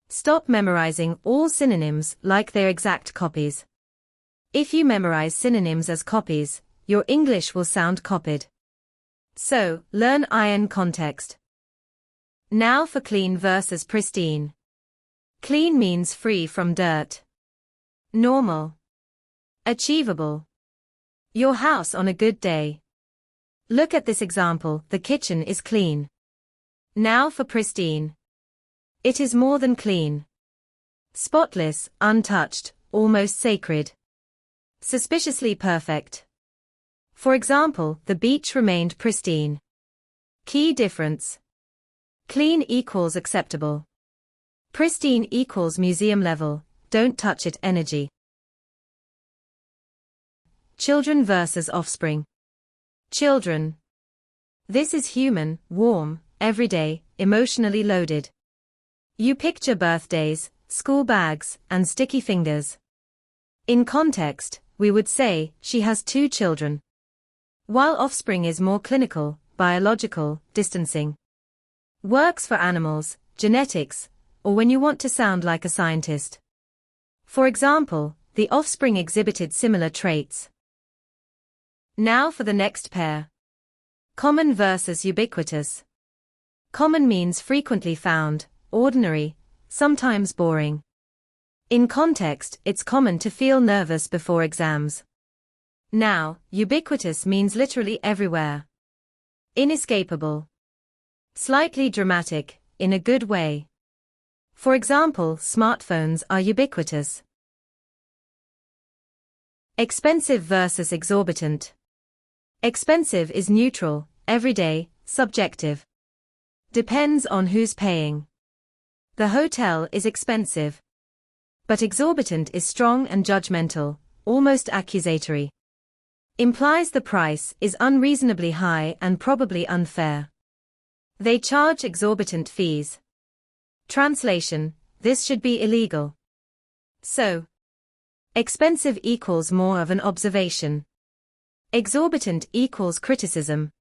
Stop memorizing all synonyms like they're exact copies. If you memorize synonyms as copies, your English will sound copied. So, learn in context. Now for clean versus pristine. Clean means free from dirt. Normal. Achievable. Your house on a good day. Look at this example, the kitchen is clean. Now for pristine. It is more than clean. Spotless, untouched, almost sacred. Suspiciously perfect. For example, the beach remained pristine. Key difference. Clean equals acceptable. Pristine equals museum level, don't touch it energy. Children versus offspring. Children. This is human, warm, everyday, emotionally loaded. You picture birthdays, school bags, and sticky fingers. In context, we would say, she has 2 children. While offspring is more clinical, biological, distancing. Works for animals, genetics, or when you want to sound like a scientist. For example, the offspring exhibited similar traits. Now for the next pair. Common versus ubiquitous. Common means frequently found, ordinary, sometimes boring. In context, it's common to feel nervous before exams. Now, ubiquitous means literally everywhere. Inescapable. Slightly dramatic, in a good way. For example, smartphones are ubiquitous. Expensive versus exorbitant. Expensive is neutral, everyday, subjective. Depends on who's paying. The hotel is expensive. But exorbitant is strong and judgmental, almost accusatory. Implies the price is unreasonably high and probably unfair. They charge exorbitant fees. Translation: this should be illegal. So, expensive equals more of an observation. Exorbitant equals criticism.